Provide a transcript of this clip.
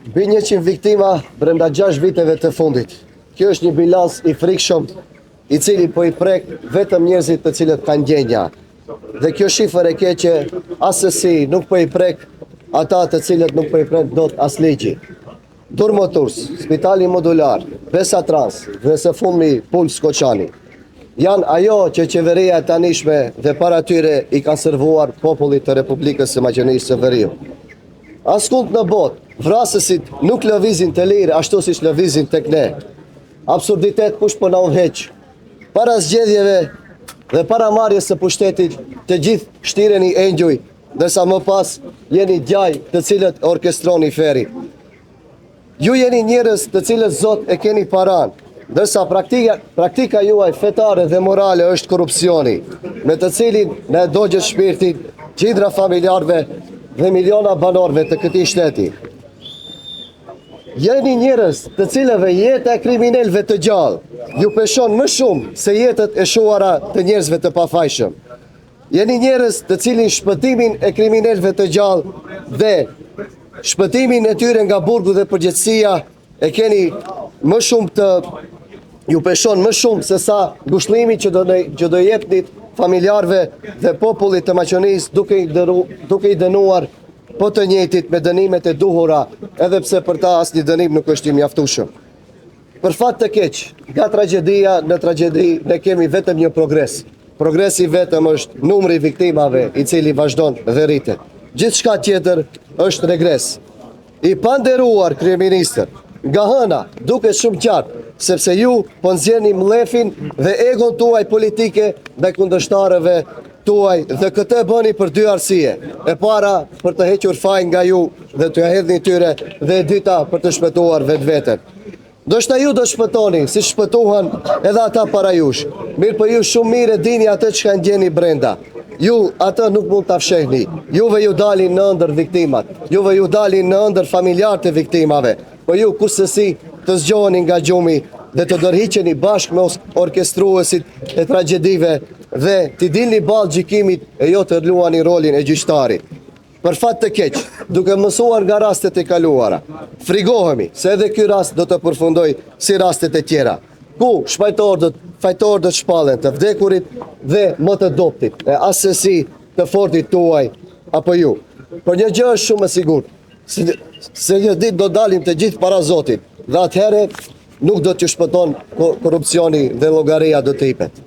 Mbi 100 viktima brenda 6 viteve të fundit. Kjo është një bilans i frikshëm, i cili po i prek vetëm njerëzit të cilët kanë ndjenja. Dhe kjo shifër e keqe asesi nuk po i prek ata të cilët nuk po i prek dot as ligji. Durmoturs, Spitali Modular, Besa Trans dhe së fundmi Puls Koçani janë ajo që qeveria e tanishme dhe para tyre i kanë servuar popullit të Republikës së Maqedonisë së Veriut. Askund në botë, vrasësit nuk lëvizin të lirë ashtu siç lëvizin tek ne. Absurditet kush po na udhëheq. Para zgjedhjeve dhe para marrjes së pushtetit, të gjithë shtireni engjuj, ndërsa më pas jeni djaj të cilët orkestroni feri. Ju jeni njerëz të cilët Zot e keni paran, ndërsa praktika juaj fetare dhe morale është korrupsioni, me të cilin ne dogjet shpirtin qindra familjarëve dhe miliona banorëve të këtij shteti. Jeni njerëz të cilëve jeta e kriminalëve të gjallë ju peshon më shumë se jetët e shuara të njerëzve të pafajshëm. Jeni njerëz të cilin shpëtimin e kriminalëve të gjallë dhe shpëtimin e tyre nga burgu dhe përgjegjësia e keni më shumë të ju peshon më shumë se sa ngushëllimi që do jepnit familjarëve dhe popullit të Maqedonisë duke i dënuar po të njëjtit me dënimet e duhura, edhe pse për ta asnjë dënim nuk është i mjaftueshëm. Për fat të keq, nga tragjedia në tragjedi ne kemi vetëm një progres. Progresi vetëm është numri i viktimave i cili vazhdon dhe rritet. Gjithçka tjetër është regres. I panderuar kryeministër, nga hëna duket shumë qartë sepse ju po nxjerrni mllefin dhe egon tuaj politike ndaj kundërshtarëve tuaj dhe këtë bëni për dy arsye. E para për të hequr fajin nga ju dhe t'u hedhni tyre, dhe e dyta për të shpëtuar vetveten. Ndoshta ju do shpëtoni, si shpëtuan edhe ata para jush. Mirë po ju shumë mirë e dini atë çka ndjeni brenda. Ju atë nuk mund ta fshehni. Juve ju dalin në ëndër viktimat. Juve ju dalin në ëndër familjarët e viktimave. Po ju kurse të zgjoheni nga gjumi dhe të ndërhiqeni bashkë me orkestruesit e tragjedive dhe t'i dilni ballë gjykimit e jo të luani rolin e gjyqtarit. Për fat të keq, duke mësuar nga rastet e kaluara, frigohemi se edhe ky rast do të përfundoj si rastet e tjera, ku fajtorët shpallen të vdekurit dhe më të dobtit, e asesi të fortit tuaj apo ju. Por një gjë është shumë e sigurt, se një ditë do dalim të gjithë para Zotit, dhe atëherë nuk do t'ju shpëton korrupsioni dhe llogaria do të hipet.